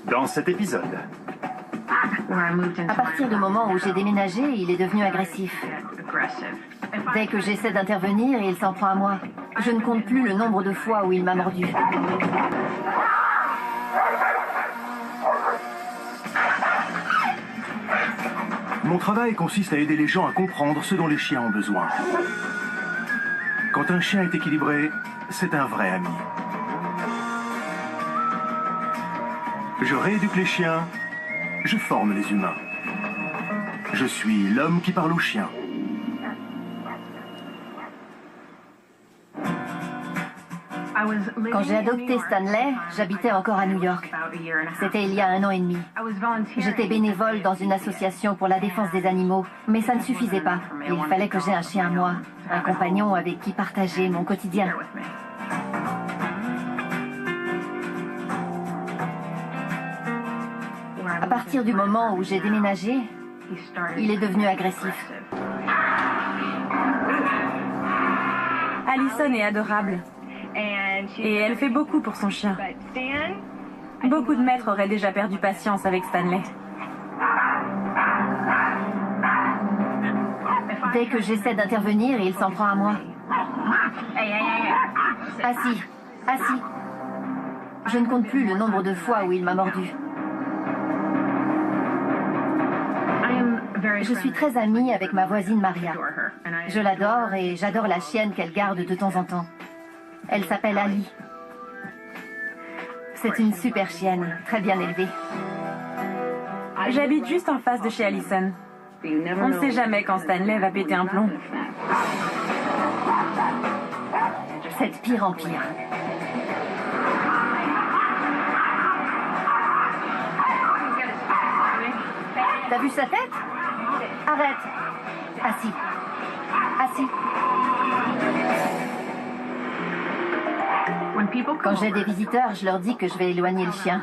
Dans cet épisode. À partir du moment où j'ai déménagé, il est devenu agressif. Dès que j'essaie d'intervenir, il s'en prend à moi. Je ne compte plus le nombre de fois où il m'a mordu. Mon travail consiste à aider les gens à comprendre ce dont les chiens ont besoin. Quand un chien est équilibré, c'est un vrai ami. Je rééduque les chiens, je forme les humains. Je suis l'homme qui parle aux chiens. Quand j'ai adopté Stanley, j'habitais encore à New York. C'était il y a 1 an et demi. J'étais bénévole dans une association pour la défense des animaux, mais ça ne suffisait pas. Il fallait que j'aie un chien à moi, un compagnon avec qui partager mon quotidien. À partir du moment où j'ai déménagé, il est devenu agressif. Allison est adorable. Et elle fait beaucoup pour son chien. Beaucoup de maîtres auraient déjà perdu patience avec Stanley. Dès que j'essaie d'intervenir, il s'en prend à moi. Assis, assis. Je ne compte plus le nombre de fois où il m'a mordu. Je suis très amie avec ma voisine Maria. Je l'adore et j'adore la chienne qu'elle garde de temps en temps. Elle s'appelle Ali. C'est une super chienne, très bien élevée. J'habite juste en face de chez Allison. On ne sait jamais quand Stanley va péter un plomb. C'est de pire en pire. T'as vu sa tête? Arrête. Assis. Assis. Quand j'ai des visiteurs, je leur dis que je vais éloigner le chien.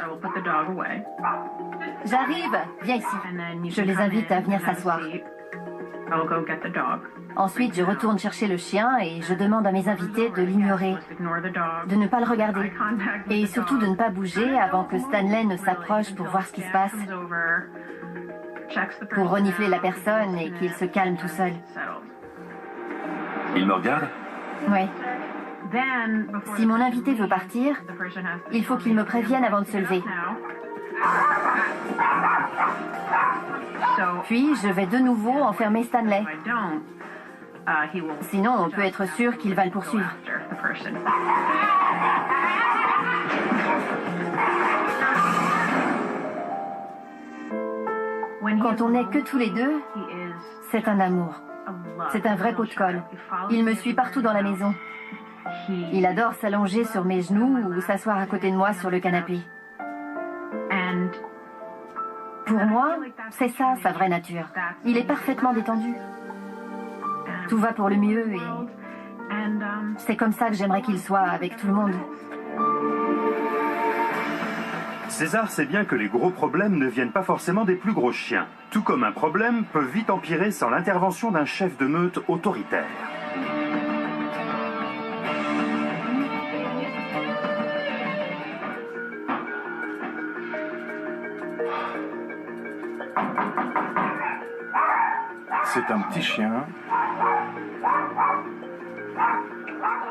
J'arrive, viens ici. Je les invite à venir s'asseoir. Ensuite, je retourne chercher le chien et je demande à mes invités de l'ignorer, de ne pas le regarder et surtout de ne pas bouger avant que Stanley ne s'approche pour voir ce qui se passe, pour renifler la personne et qu'il se calme tout seul. Il me regarde? Oui. Si mon invité veut partir, il faut qu'il me prévienne avant de se lever. Puis, je vais de nouveau enfermer Stanley. Sinon, on peut être sûr qu'il va le poursuivre. Quand on n'est que tous les deux, c'est un amour. C'est un vrai pot de colle. Il me suit partout dans la maison. Il adore s'allonger sur mes genoux ou s'asseoir à côté de moi sur le canapé. Pour moi, c'est ça, sa vraie nature. Il est parfaitement détendu. Tout va pour le mieux et c'est comme ça que j'aimerais qu'il soit avec tout le monde. César sait bien que les gros problèmes ne viennent pas forcément des plus gros chiens. Tout comme un problème peut vite empirer sans l'intervention d'un chef de meute autoritaire. C'est un petit chien,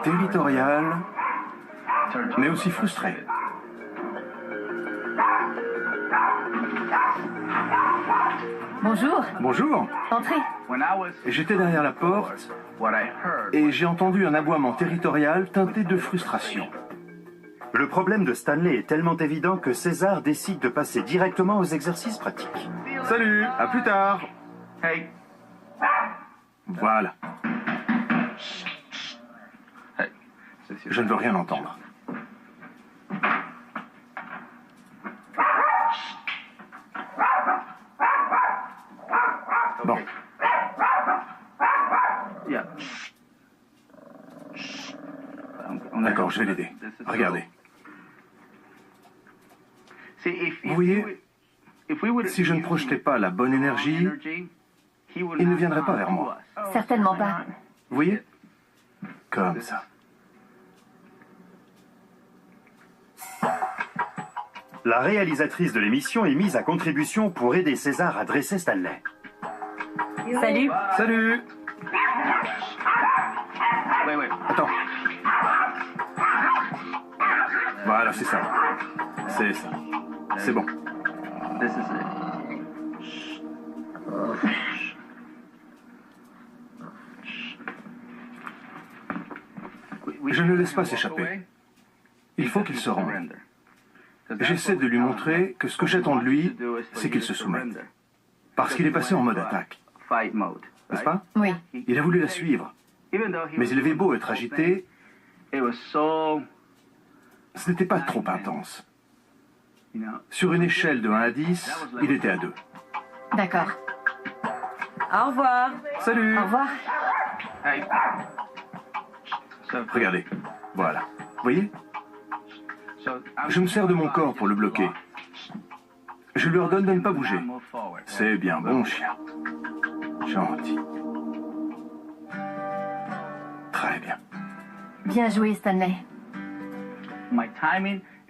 territorial, mais aussi frustré. Bonjour. Bonjour. Entrez. J'étais derrière la porte et j'ai entendu un aboiement territorial teinté de frustration. Le problème de Stanley est tellement évident que César décide de passer directement aux exercices pratiques. Salut, à plus tard. Voilà. Je ne veux rien entendre. Bon. D'accord, je vais l'aider. Regardez. Vous voyez, si je ne projetais pas la bonne énergie, il ne viendrait pas vers moi. Certainement pas. Vous voyez? Comme ça. La réalisatrice de l'émission est mise à contribution pour aider César à dresser Stanley. Salut. Salut. Attends. Voilà, c'est ça. C'est ça. C'est bon. Je ne le laisse pas s'échapper. Il faut qu'il se rende. J'essaie de lui montrer que ce que j'attends de lui, c'est qu'il se soumette. Parce qu'il est passé en mode attaque. N'est-ce pas? Oui. Il a voulu la suivre. Mais il avait beau être agité, ce n'était pas trop intense. Sur une échelle de 1 à 10, il était à 2. D'accord. Au revoir. Salut. Au revoir. Regardez. Voilà. Vous voyez? Je me sers de mon corps pour le bloquer. Je lui ordonne de ne pas bouger. C'est bien bon, chien. Gentil. Très bien. Bien joué, Stanley.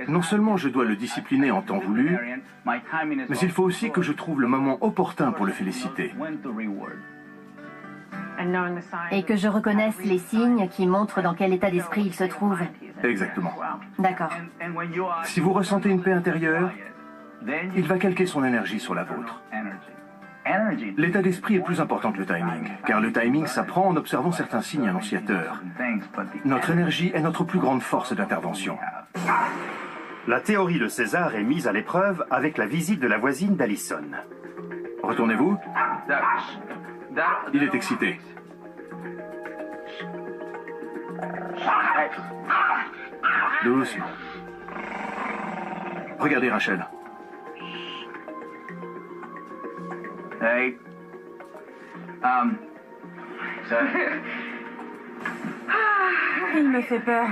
Non seulement je dois le discipliner en temps voulu, mais il faut aussi que je trouve le moment opportun pour le féliciter. Et que je reconnaisse les signes qui montrent dans quel état d'esprit il se trouve. Exactement. D'accord. Si vous ressentez une paix intérieure, il va calquer son énergie sur la vôtre. L'état d'esprit est plus important que le timing, car le timing s'apprend en observant certains signes annonciateurs. Notre énergie est notre plus grande force d'intervention. La théorie de César est mise à l'épreuve avec la visite de la voisine d'Allison. Retournez-vous. Il est excité. Doucement. Regardez Rachel. Il me fait peur.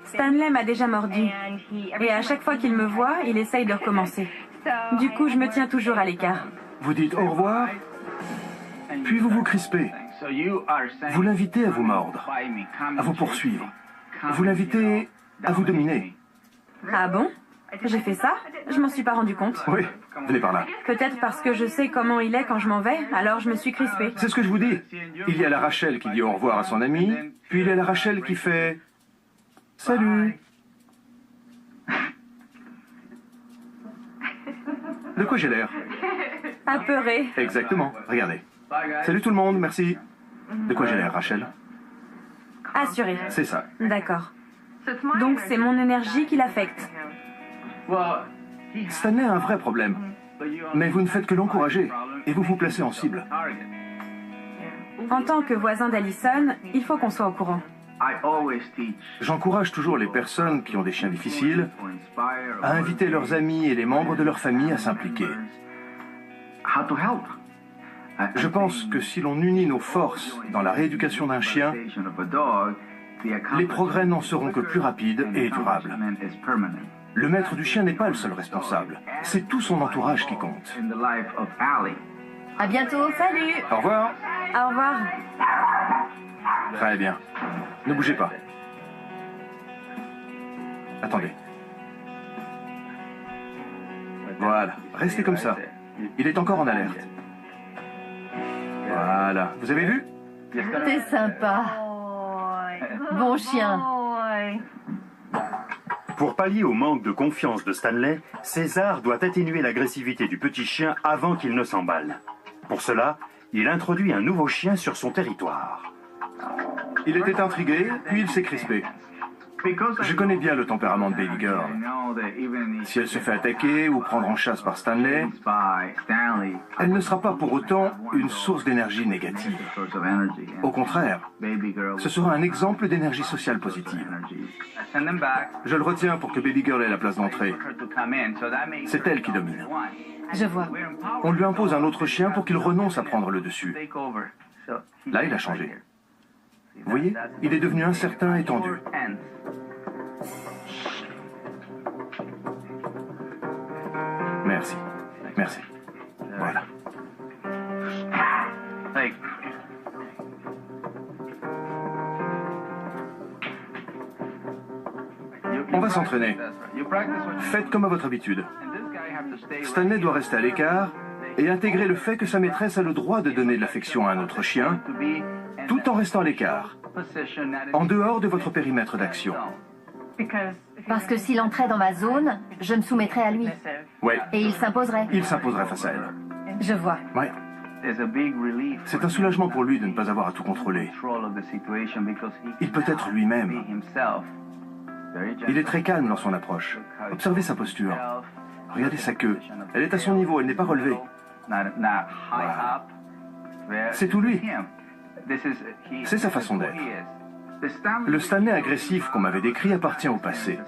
Stanley m'a déjà mordu. Et à chaque fois qu'il me voit, il essaye de recommencer. Du coup, je me tiens toujours à l'écart. Vous dites au revoir, puis vous vous crispez. Vous l'invitez à vous mordre, à vous poursuivre. Vous l'invitez à vous dominer. Ah bon? J'ai fait ça? Je m'en suis pas rendu compte. Oui, venez par là. Peut-être parce que je sais comment il est quand je m'en vais, alors je me suis crispée. C'est ce que je vous dis. Il y a la Rachel qui dit au revoir à son ami, puis il y a la Rachel qui fait « Salut ». De quoi j'ai l'air? Apeurée. Exactement. Regardez. Salut tout le monde, merci. De quoi j'ai l'air, Rachel? Assurée. C'est ça. D'accord. Donc c'est mon énergie qui l'affecte. Stanley a un vrai problème. Mais vous ne faites que l'encourager et vous vous placez en cible. En tant que voisin d'Allison, il faut qu'on soit au courant. J'encourage toujours les personnes qui ont des chiens difficiles à inviter leurs amis et les membres de leur famille à s'impliquer. Je pense que si l'on unit nos forces dans la rééducation d'un chien, les progrès n'en seront que plus rapides et durables. Le maître du chien n'est pas le seul responsable. C'est tout son entourage qui compte. À bientôt. Salut. Au revoir. Au revoir. Très bien. Ne bougez pas. Attendez. Voilà. Restez comme ça. Il est encore en alerte. Voilà. Vous avez vu? T'es sympa. Bon chien. Pour pallier au manque de confiance de Stanley, César doit atténuer l'agressivité du petit chien avant qu'il ne s'emballe. Pour cela, il introduit un nouveau chien sur son territoire. Il était intrigué, puis il s'est crispé. Je connais bien le tempérament de Baby Girl. Si elle se fait attaquer ou prendre en chasse par Stanley, elle ne sera pas pour autant une source d'énergie négative. Au contraire, ce sera un exemple d'énergie sociale positive. Je le retiens pour que Baby Girl ait la place d'entrée. C'est elle qui domine. Je vois. On lui impose un autre chien pour qu'il renonce à prendre le dessus. Là, il a changé. Vous voyez, il est devenu incertain et tendu. Merci. Merci. Voilà. On va s'entraîner. Faites comme à votre habitude. Stanley doit rester à l'écart et intégrer le fait que sa maîtresse a le droit de donner de l'affection à un autre chien, tout en restant à l'écart, en dehors de votre périmètre d'action. Parce que s'il entrait dans ma zone, je me soumettrais à lui. Ouais, Et il s'imposerait. il s'imposerait face à elle. Je vois. Ouais. C'est un soulagement pour lui de ne pas avoir à tout contrôler. Il peut être lui-même. Il est très calme dans son approche. Observez sa posture. Regardez sa queue. Elle est à son niveau, elle n'est pas relevée. Voilà. C'est tout lui. C'est sa façon d'être. Le Stanley agressif qu'on m'avait décrit appartient au passé.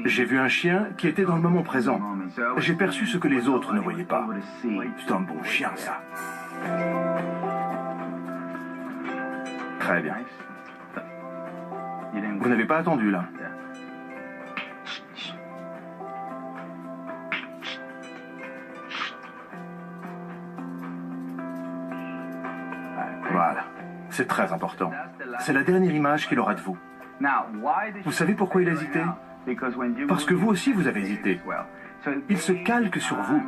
J'ai vu un chien qui était dans le moment présent. J'ai perçu ce que les autres ne voyaient pas. C'est un bon chien, ça. Très bien. Vous n'avez pas attendu, là. Voilà. C'est très important. C'est la dernière image qu'il aura de vous. Vous savez pourquoi il a hésité? Parce que vous aussi, vous avez hésité. Il se calque sur vous.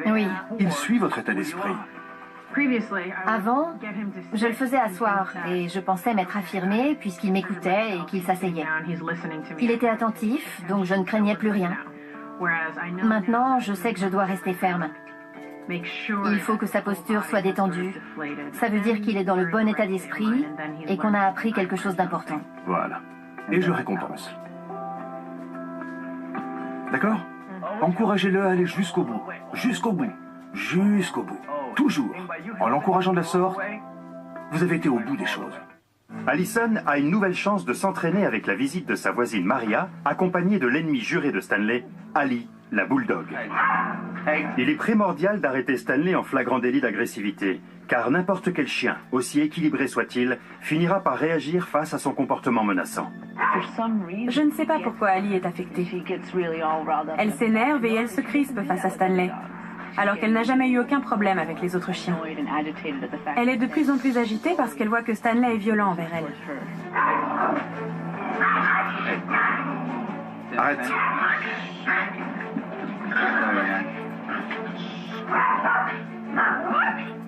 Oui. Il suit votre état d'esprit. Avant, je le faisais asseoir et je pensais m'être affirmée puisqu'il m'écoutait et qu'il s'asseyait. Il était attentif, donc je ne craignais plus rien. Maintenant, je sais que je dois rester ferme. Il faut que sa posture soit détendue. Ça veut dire qu'il est dans le bon état d'esprit et qu'on a appris quelque chose d'important. Voilà. Et je récompense. D'accord? Encouragez-le à aller jusqu'au bout. Jusqu'au bout. Jusqu'au bout. Toujours. En l'encourageant de la sorte, vous avez été au bout des choses. Allison a une nouvelle chance de s'entraîner avec la visite de sa voisine Maria, accompagnée de l'ennemi juré de Stanley, Ali, la bulldog. Il est primordial d'arrêter Stanley en flagrant délit d'agressivité, car n'importe quel chien, aussi équilibré soit-il, finira par réagir face à son comportement menaçant. Je ne sais pas pourquoi Ali est affectée. Elle s'énerve et elle se crispe face à Stanley, alors qu'elle n'a jamais eu aucun problème avec les autres chiens. Elle est de plus en plus agitée parce qu'elle voit que Stanley est violent envers elle. Arrête.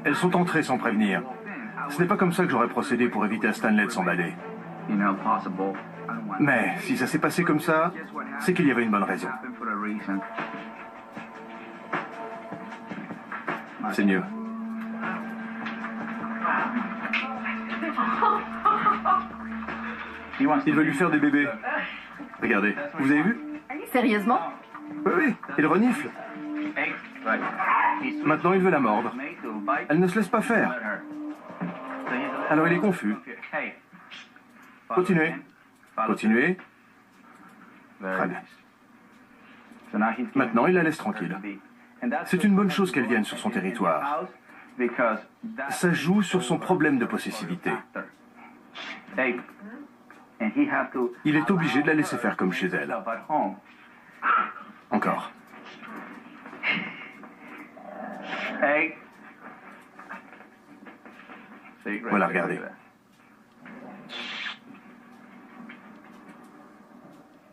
Elles sont entrées sans prévenir. Ce n'est pas comme ça que j'aurais procédé pour éviter à Stanley de s'emballer. Mais si ça s'est passé comme ça, c'est qu'il y avait une bonne raison. C'est mieux. Il veut lui faire des bébés. Regardez, vous avez vu? Sérieusement? Oui, oui, il renifle. Maintenant, il veut la mordre. Elle ne se laisse pas faire. Alors, il est confus. Continuez. Continuez. Très bien. Maintenant, il la laisse tranquille. C'est une bonne chose qu'elle vienne sur son territoire. Ça joue sur son problème de possessivité. Il est obligé de la laisser faire comme chez elle. Encore. Voilà, regardez.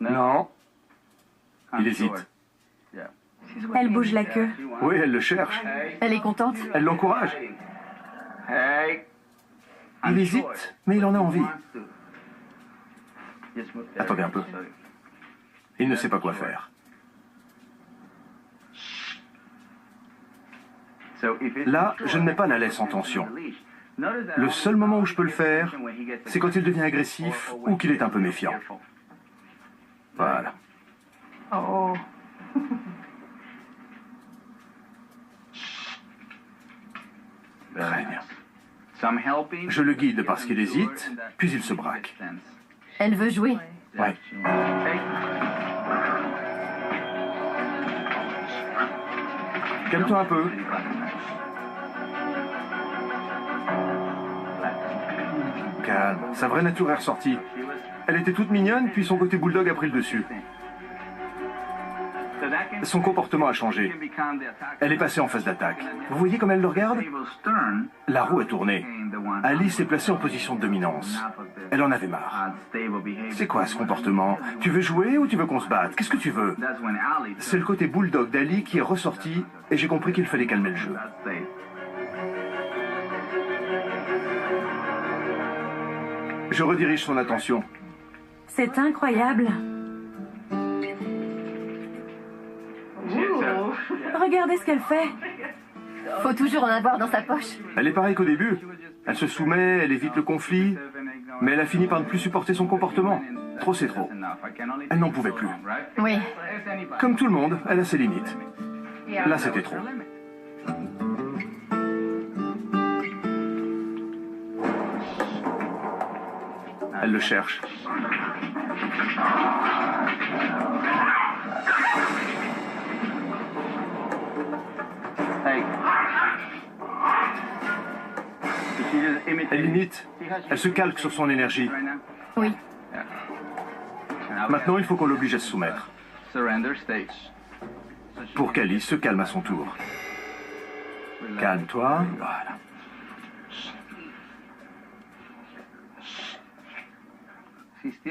Non. Il hésite. Elle bouge la queue. Oui, elle le cherche. Elle est contente? Elle l'encourage. Il hésite, mais il en a envie. Attendez un peu. Il ne sait pas quoi faire. Là, je ne mets pas la laisse en tension. Le seul moment où je peux le faire, c'est quand il devient agressif ou qu'il est un peu méfiant. Voilà. Oh. Très bien. Je le guide parce qu'il hésite, puis il se braque. Elle veut jouer. Ouais. Calme-toi un peu. Calme. Sa vraie nature est ressortie. Elle était toute mignonne, puis son côté bulldog a pris le dessus. son comportement a changé. Elle est passée en phase d'attaque. Vous voyez comme elle le regarde? La roue a tourné. Ali s'est placée en position de dominance. Elle en avait marre. C'est quoi ce comportement? Tu veux jouer ou tu veux qu'on se batte? Qu'est-ce que tu veux? C'est le côté bulldog d'Ali qui est ressorti et j'ai compris qu'il fallait calmer le jeu. Je redirige son attention. C'est incroyable. Regardez ce qu'elle fait. Faut toujours en avoir dans sa poche. Elle est pareille qu'au début. Elle se soumet, elle évite le conflit, mais elle a fini par ne plus supporter son comportement. Trop, c'est trop. Elle n'en pouvait plus. Oui. Comme tout le monde, elle a ses limites. Là, c'était trop. Elle le cherche. Elle limite. Elle se calque sur son énergie. Oui. Maintenant, il faut qu'on l'oblige à se soumettre. Pour qu'Ali se calme à son tour. Calme-toi. Voilà.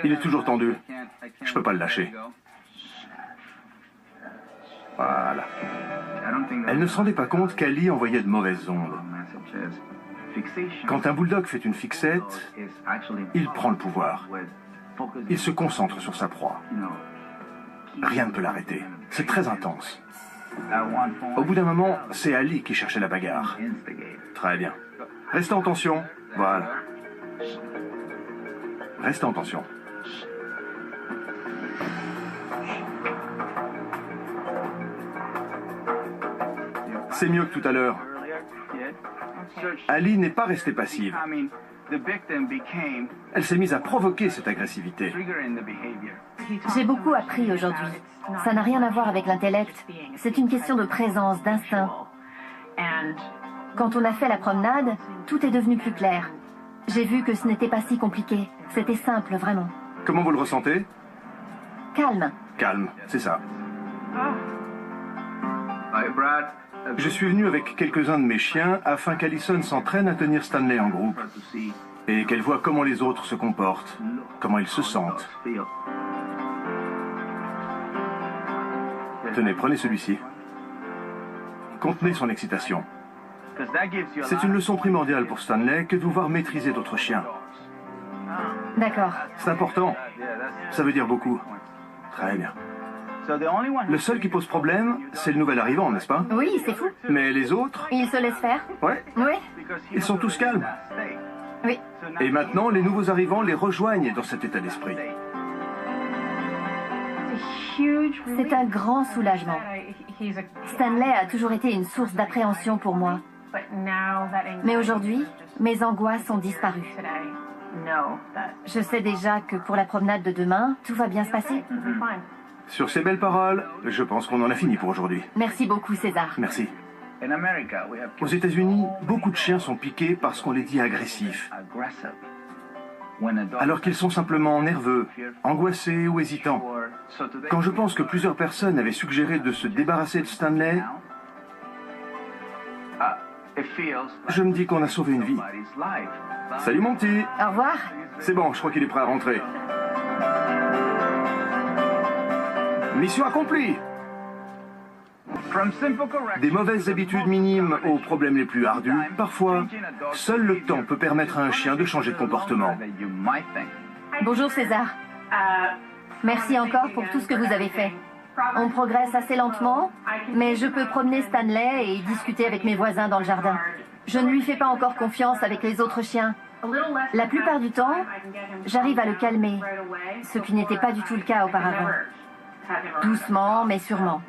Il est toujours tendu. Je peux pas le lâcher. Voilà. Elle ne se rendait pas compte qu'Ali envoyait de mauvaises ondes. Quand un bulldog fait une fixette, il prend le pouvoir. Il se concentre sur sa proie. Rien ne peut l'arrêter. C'est très intense. Au bout d'un moment, c'est Ali qui cherchait la bagarre. Très bien. Restez en tension. Voilà. Restez en tension. C'est mieux que tout à l'heure. Ali n'est pas restée passive. Elle s'est mise à provoquer cette agressivité. J'ai beaucoup appris aujourd'hui. Ça n'a rien à voir avec l'intellect. C'est une question de présence, d'instinct. Quand on a fait la promenade, tout est devenu plus clair. J'ai vu que ce n'était pas si compliqué. C'était simple, vraiment. Comment vous le ressentez? Calme. Calme, c'est ça. Je suis venu avec quelques-uns de mes chiens afin qu'Allison s'entraîne à tenir Stanley en groupe et qu'elle voit comment les autres se comportent, comment ils se sentent. Tenez, prenez celui-ci. Contenez son excitation. C'est une leçon primordiale pour Stanley que de pouvoir maîtriser d'autres chiens. D'accord. C'est important. Ça veut dire beaucoup. Très bien. Le seul qui pose problème, c'est le nouvel arrivant, n'est-ce pas? Oui, c'est fou. Mais les autres? Il se laisse faire? Ouais. Oui. Ils sont tous calmes. Oui. Et maintenant, les nouveaux arrivants les rejoignent dans cet état d'esprit. C'est un grand soulagement. Stanley a toujours été une source d'appréhension pour moi. Mais aujourd'hui, mes angoisses ont disparu. Je sais déjà que pour la promenade de demain, tout va bien se passer. Sur ces belles paroles, je pense qu'on en a fini pour aujourd'hui. Merci beaucoup, César. Merci. Aux États-Unis, beaucoup de chiens sont piqués parce qu'on les dit agressifs, alors qu'ils sont simplement nerveux, angoissés ou hésitants. Quand je pense que plusieurs personnes avaient suggéré de se débarrasser de Stanley, je me dis qu'on a sauvé une vie. Salut mon petit. Au revoir. C'est bon, je crois qu'il est prêt à rentrer. Mission accomplie. Des mauvaises habitudes minimes aux problèmes les plus ardus, parfois, seul le temps peut permettre à un chien de changer de comportement. Bonjour César. Merci encore pour tout ce que vous avez fait. On progresse assez lentement, mais je peux promener Stanley et discuter avec mes voisins dans le jardin. Je ne lui fais pas encore confiance avec les autres chiens. La plupart du temps, j'arrive à le calmer, ce qui n'était pas du tout le cas auparavant. Doucement, mais sûrement.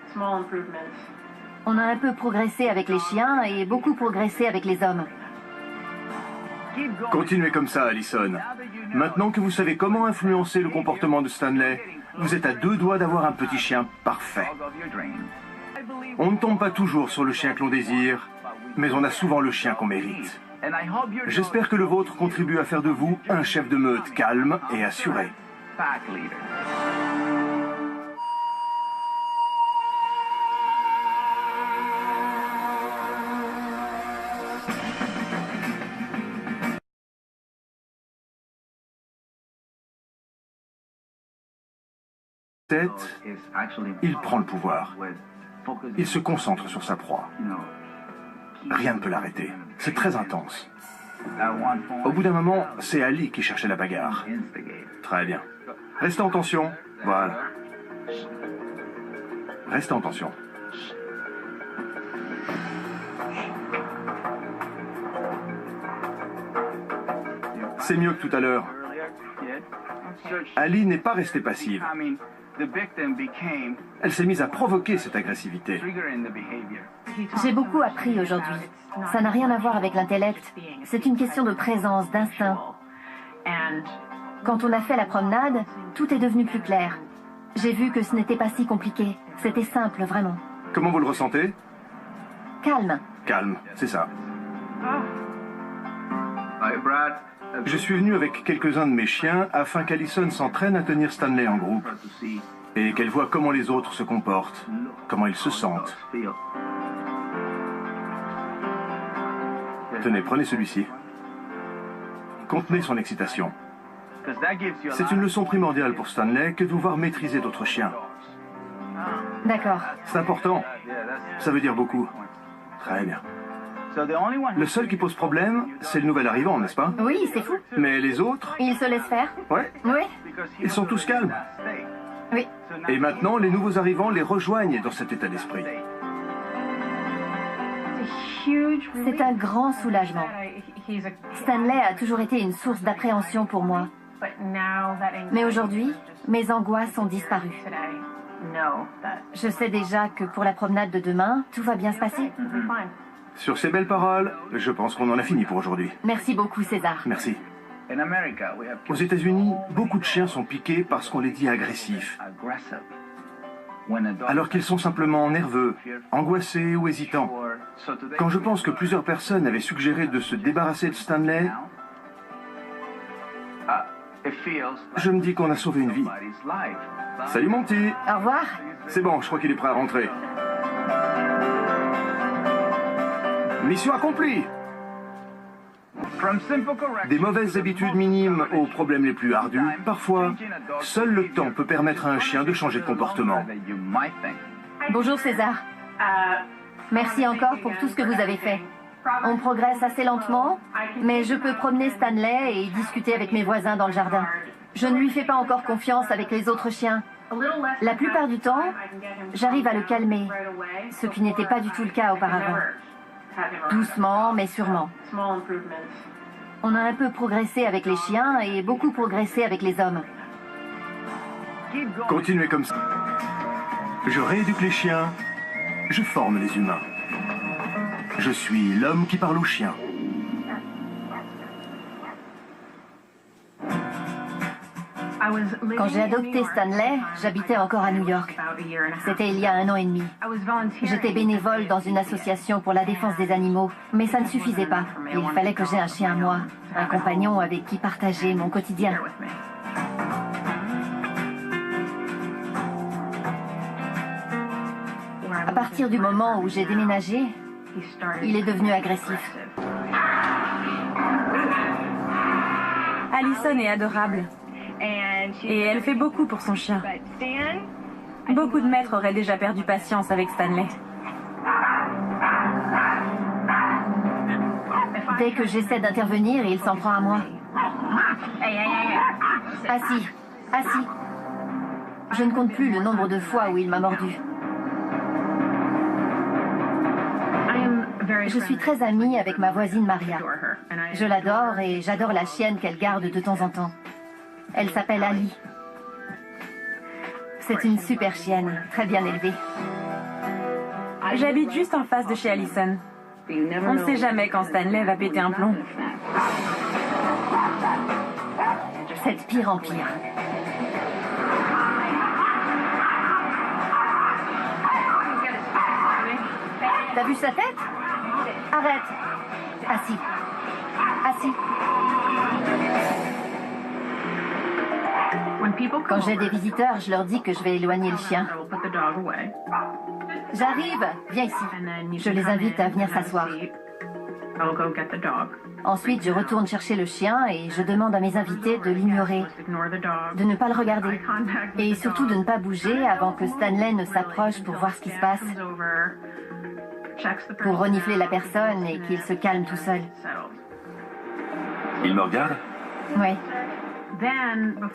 On a un peu progressé avec les chiens et beaucoup progressé avec les hommes. Continuez comme ça, Allison. Maintenant que vous savez comment influencer le comportement de Stanley, vous êtes à deux doigts d'avoir un petit chien parfait. On ne tombe pas toujours sur le chien que l'on désire, mais on a souvent le chien qu'on mérite. J'espère que le vôtre contribue à faire de vous un chef de meute calme et assuré. tête, il prend le pouvoir. Il se concentre sur sa proie. Rien ne peut l'arrêter. C'est très intense. Au bout d'un moment, c'est Ali qui cherchait la bagarre. Très bien. Restez en tension. Voilà. Restez en tension. C'est mieux que tout à l'heure. Ali n'est pas restée passive. Elle s'est mise à provoquer cette agressivité. J'ai beaucoup appris aujourd'hui. Ça n'a rien à voir avec l'intellect. C'est une question de présence, d'instinct. Quand on a fait la promenade, tout est devenu plus clair. J'ai vu que ce n'était pas si compliqué. C'était simple, vraiment. Comment vous le ressentez? Calme. Calme, c'est ça. Je suis venu avec quelques-uns de mes chiens afin qu'Allison s'entraîne à tenir Stanley en groupe et qu'elle voit comment les autres se comportent, comment ils se sentent. Tenez, prenez celui-ci. Contenez son excitation. C'est une leçon primordiale pour Stanley que de voir maîtriser d'autres chiens. D'accord. C'est important. Ça veut dire beaucoup. Très bien. Le seul qui pose problème, c'est le nouvel arrivant, n'est-ce pas? Oui, c'est fou. Mais les autres? Ils se laissent faire? Ouais. Oui. Ils sont tous calmes. Oui. Et maintenant, les nouveaux arrivants les rejoignent dans cet état d'esprit. C'est un grand soulagement. Stanley a toujours été une source d'appréhension pour moi. Mais aujourd'hui, mes angoisses ont disparu. Je sais déjà que pour la promenade de demain, tout va bien se passer. Sur ces belles paroles, je pense qu'on en a fini pour aujourd'hui. Merci beaucoup, César. Merci. Aux États-Unis, beaucoup de chiens sont piqués parce qu'on les dit agressifs, alors qu'ils sont simplement nerveux, angoissés ou hésitants. Quand je pense que plusieurs personnes avaient suggéré de se débarrasser de Stanley, je me dis qu'on a sauvé une vie. Salut mon petit. Au revoir. C'est bon, je crois qu'il est prêt à rentrer. Mission accomplie. Des mauvaises habitudes minimes aux problèmes les plus ardus, parfois, seul le temps peut permettre à un chien de changer de comportement. Bonjour César. Merci encore pour tout ce que vous avez fait. On progresse assez lentement, mais je peux promener Stanley et discuter avec mes voisins dans le jardin. Je ne lui fais pas encore confiance avec les autres chiens. La plupart du temps, j'arrive à le calmer, ce qui n'était pas du tout le cas auparavant. Doucement, mais sûrement. On a un peu progressé avec les chiens et beaucoup progressé avec les hommes. Continuez comme ça. Je rééduque les chiens, je forme les humains. Je suis l'homme qui parle aux chiens. Quand j'ai adopté Stanley, j'habitais encore à New York. C'était il y a 1 an et demi. J'étais bénévole dans une association pour la défense des animaux, mais ça ne suffisait pas. Il fallait que j'aie un chien à moi, un compagnon avec qui partager mon quotidien. À partir du moment où j'ai déménagé, il est devenu agressif. Allison est adorable. Et elle fait beaucoup pour son chien. Beaucoup de maîtres auraient déjà perdu patience avec Stanley. Dès que j'essaie d'intervenir, il s'en prend à moi. Assis, assis. Je ne compte plus le nombre de fois où il m'a mordu. Je suis très amie avec ma voisine Maria. Je l'adore et j'adore la chienne qu'elle garde de temps en temps. Elle s'appelle Ali. C'est une super chienne, très bien élevée. J'habite juste en face de chez Allison. On ne sait jamais quand Stanley va péter un plomb. C'est de pire en pire. T'as vu sa tête? Arrête. Assis. Assis. Quand j'ai des visiteurs, je leur dis que je vais éloigner le chien. J'arrive. Viens ici. Je les invite à venir s'asseoir. Ensuite, je retourne chercher le chien et je demande à mes invités de l'ignorer, de ne pas le regarder et surtout de ne pas bouger avant que Stanley ne s'approche pour voir ce qui se passe, pour renifler la personne et qu'il se calme tout seul. Il me regarde? Oui.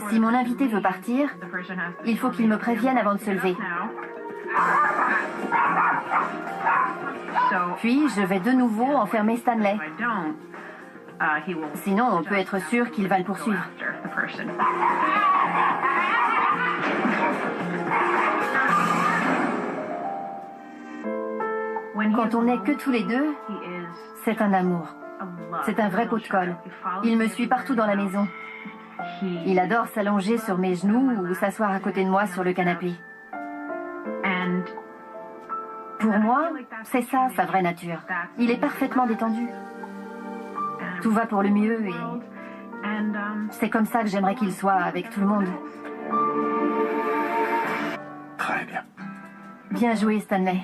Si mon invité veut partir, il faut qu'il me prévienne avant de se lever. Puis, je vais de nouveau enfermer Stanley. Sinon, on peut être sûr qu'il va le poursuivre. Quand on n'est que tous les deux, c'est un amour. C'est un vrai pot de colle. Il me suit partout dans la maison. Il adore s'allonger sur mes genoux ou s'asseoir à côté de moi sur le canapé. Pour moi, c'est ça, sa vraie nature. Il est parfaitement détendu. Tout va pour le mieux et c'est comme ça que j'aimerais qu'il soit avec tout le monde. Très bien. Bien joué, Stanley.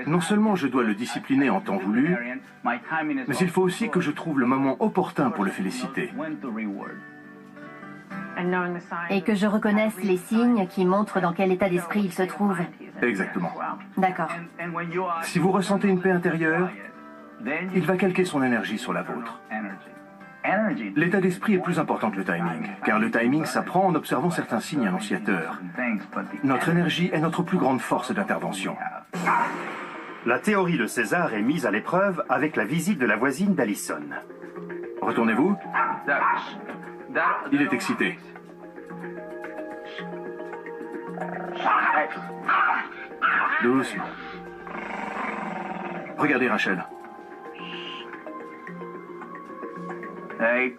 Non seulement je dois le discipliner en temps voulu, mais il faut aussi que je trouve le moment opportun pour le féliciter. Et que je reconnaisse les signes qui montrent dans quel état d'esprit il se trouve. Exactement. D'accord. Si vous ressentez une paix intérieure, il va calquer son énergie sur la vôtre. L'état d'esprit est plus important que le timing, car le timing s'apprend en observant certains signes annonciateurs. Notre énergie est notre plus grande force d'intervention. La théorie de César est mise à l'épreuve avec la visite de la voisine d'Allison. Retournez-vous. Il est excité. Doucement. Regardez Rachel. Hey.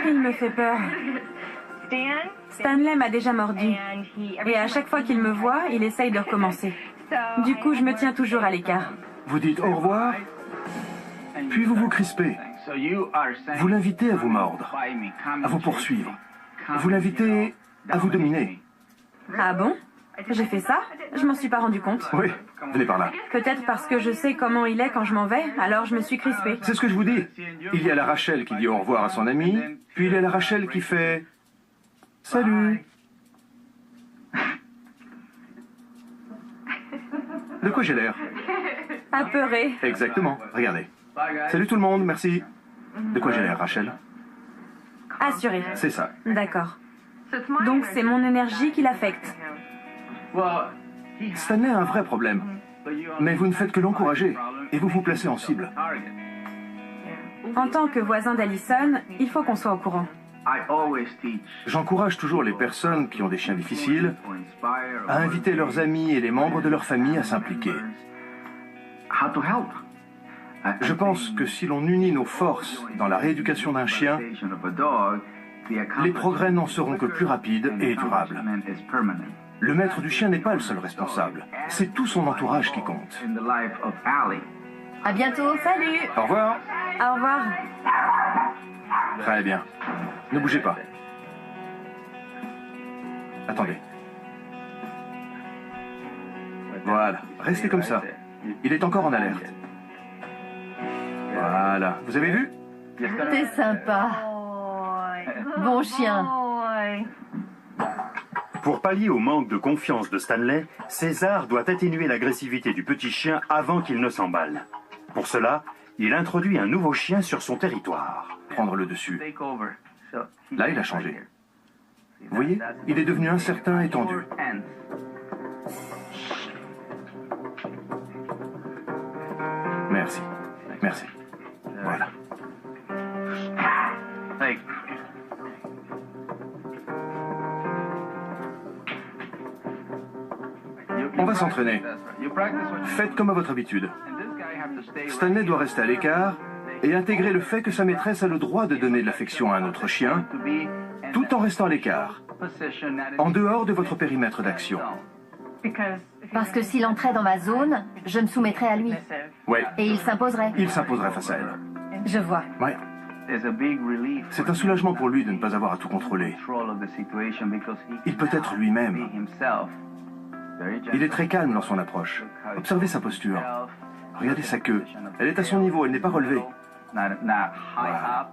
Il me fait peur. Stanley m'a déjà mordu. Et à chaque fois qu'il me voit, il essaye de recommencer. Du coup, je me tiens toujours à l'écart. Vous dites au revoir, puis vous vous crispez. Vous l'invitez à vous mordre, à vous poursuivre. Vous l'invitez à vous dominer. Ah bon? J'ai fait ça? Je m'en suis pas rendu compte. Oui, venez par là. Peut-être parce que je sais comment il est quand je m'en vais, alors je me suis crispée. C'est ce que je vous dis. Il y a la Rachel qui dit au revoir à son ami, puis il y a la Rachel qui fait « Salut ». De quoi j'ai l'air? Apeurée. Exactement. Regardez. Salut tout le monde, merci. De quoi j'ai l'air, Rachel? Assurée. C'est ça. D'accord. Donc c'est mon énergie qui l'affecte. Stanley a un vrai problème. Mais vous ne faites que l'encourager et vous vous placez en cible. En tant que voisin d'Allison, il faut qu'on soit au courant. J'encourage toujours les personnes qui ont des chiens difficiles à inviter leurs amis et les membres de leur famille à s'impliquer. Je pense que si l'on unit nos forces dans la rééducation d'un chien, les progrès n'en seront que plus rapides et durables. Le maître du chien n'est pas le seul responsable. C'est tout son entourage qui compte. À bientôt. Salut. Au revoir. Au revoir. Très bien. Ne bougez pas. Attendez. Voilà. Restez comme ça. Il est encore en alerte. Voilà. Vous avez vu? T'es sympa. Bon chien. Pour pallier au manque de confiance de Stanley, César doit atténuer l'agressivité du petit chien avant qu'il ne s'emballe. Pour cela, il introduit un nouveau chien sur son territoire. Prendre le dessus. Là, il a changé. Vous voyez, il est devenu incertain et tendu. Merci. Merci. Voilà. On va s'entraîner. Faites comme à votre habitude. Stanley doit rester à l'écart et intégrer le fait que sa maîtresse a le droit de donner de l'affection à un autre chien, tout en restant à l'écart, en dehors de votre périmètre d'action. Parce que s'il entrait dans ma zone, je me soumettrais à lui. Ouais. Et il s'imposerait. Il s'imposerait face à elle. Je vois. Ouais. C'est un soulagement pour lui de ne pas avoir à tout contrôler. Il peut être lui-même. Il est très calme dans son approche. Observez sa posture. Regardez sa queue. Elle est à son niveau, elle n'est pas relevée. Voilà.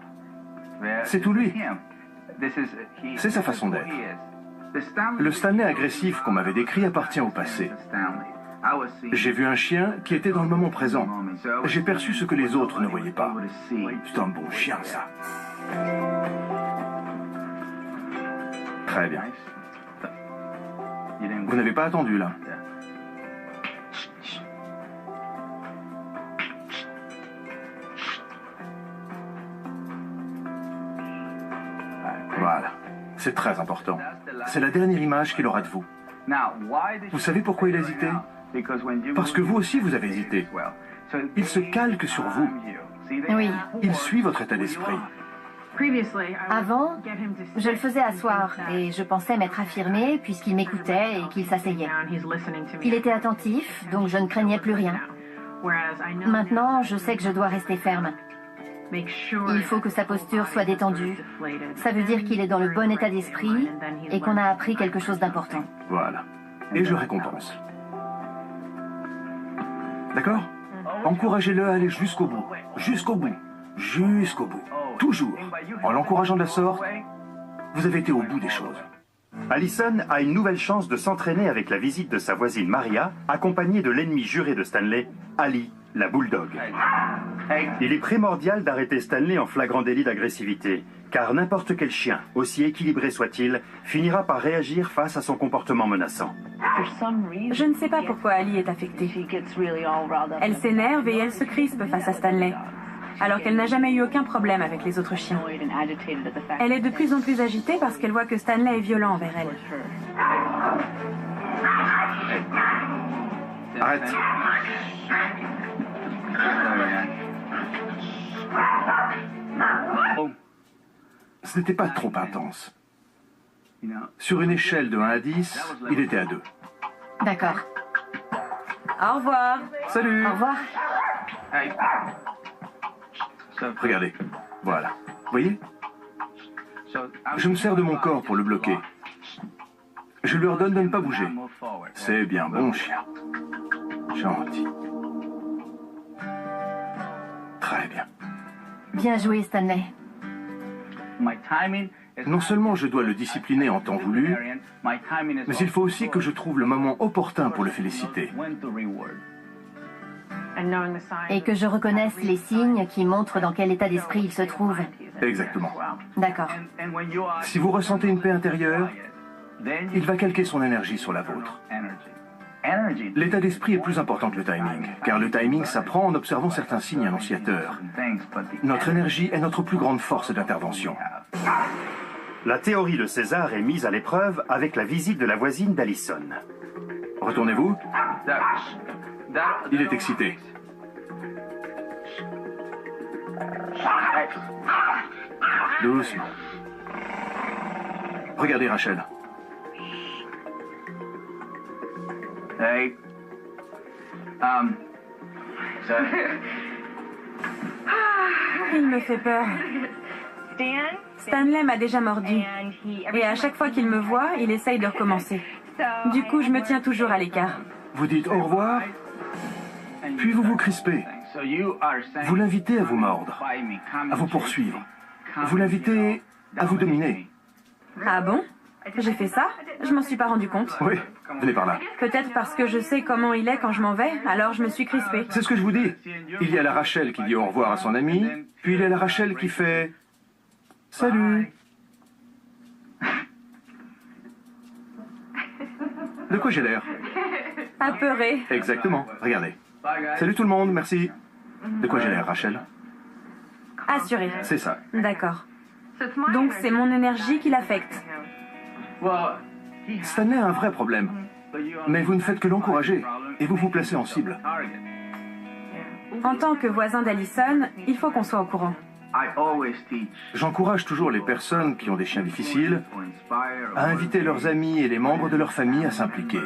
C'est tout lui. C'est sa façon d'être. Le Stanley agressif qu'on m'avait décrit appartient au passé. J'ai vu un chien qui était dans le moment présent. J'ai perçu ce que les autres ne voyaient pas. C'est un bon chien, ça. Très bien. Vous n'avez pas attendu, là. Voilà. C'est très important. C'est la dernière image qu'il aura de vous. Vous savez pourquoi il a hésité? Parce que vous aussi, vous avez hésité. Il se calque sur vous. Oui. Il suit votre état d'esprit. Avant, je le faisais asseoir et je pensais m'être affirmée puisqu'il m'écoutait et qu'il s'asseyait. Il était attentif, donc je ne craignais plus rien. Maintenant, je sais que je dois rester ferme. Il faut que sa posture soit détendue. Ça veut dire qu'il est dans le bon état d'esprit et qu'on a appris quelque chose d'important. Voilà. Et je récompense. D'accord? Encouragez-le à aller jusqu'au bout. Jusqu'au bout. Jusqu'au bout. Toujours. En l'encourageant de la sorte, vous avez été au bout des choses. Allison a une nouvelle chance de s'entraîner avec la visite de sa voisine Maria, accompagnée de l'ennemi juré de Stanley, Ali, la bulldog. Il est primordial d'arrêter Stanley en flagrant délit d'agressivité, car n'importe quel chien, aussi équilibré soit-il, finira par réagir face à son comportement menaçant. Je ne sais pas pourquoi Ali est affectée. Elle s'énerve et elle se crispe face à Stanley, alors qu'elle n'a jamais eu aucun problème avec les autres chiens. Elle est de plus en plus agitée parce qu'elle voit que Stanley est violent envers elle. Arrête. Ce n'était pas trop intense. Sur une échelle de 1 à 10, il était à 2. D'accord. Au revoir. Salut. Au revoir. Regardez. Voilà. Vous voyez? Je me sers de mon corps pour le bloquer. Je lui ordonne de ne pas bouger. C'est bien bon chien. Gentil. Très bien. Bien joué, Stanley. Non seulement je dois le discipliner en temps voulu, mais il faut aussi que je trouve le moment opportun pour le féliciter. Et que je reconnaisse les signes qui montrent dans quel état d'esprit il se trouve. Exactement. D'accord. Si vous ressentez une paix intérieure, il va calquer son énergie sur la vôtre. L'état d'esprit est plus important que le timing, car le timing s'apprend en observant certains signes annonciateurs. Notre énergie est notre plus grande force d'intervention. La théorie de César est mise à l'épreuve avec la visite de la voisine d'Allison. Retournez-vous. Il est excité. Doucement. Regardez Rachel. Il me fait peur. Stanley m'a déjà mordu. Et à chaque fois qu'il me voit, il essaye de recommencer. Du coup, je me tiens toujours à l'écart. Vous dites au revoir, puis vous vous crispez. Vous l'invitez à vous mordre, à vous poursuivre. Vous l'invitez à vous dominer. Ah bon? J'ai fait ça? Je m'en suis pas rendu compte. Oui, venez par là. Peut-être parce que je sais comment il est quand je m'en vais, alors je me suis crispée. C'est ce que je vous dis. Il y a la Rachel qui dit au revoir à son ami, puis il y a la Rachel qui fait « Salut ». De quoi j'ai l'air? Apeurée. Exactement. Regardez. Salut tout le monde, merci. De quoi j'ai l'air, Rachel? Assurée. C'est ça. D'accord. Donc c'est mon énergie qui l'affecte. Stanley a un vrai problème. Mais vous ne faites que l'encourager et vous vous placez en cible. En tant que voisin d'Allison, il faut qu'on soit au courant. J'encourage toujours les personnes qui ont des chiens difficiles à inviter leurs amis et les membres de leur famille à s'impliquer.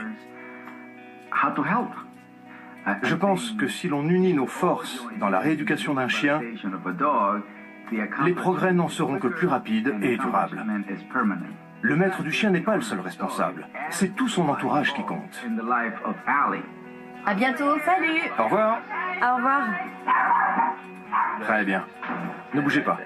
Je pense que si l'on unit nos forces dans la rééducation d'un chien, les progrès n'en seront que plus rapides et durables. Le maître du chien n'est pas le seul responsable. C'est tout son entourage qui compte. À bientôt. Salut. Au revoir. Au revoir. Très bien. Ne bougez pas.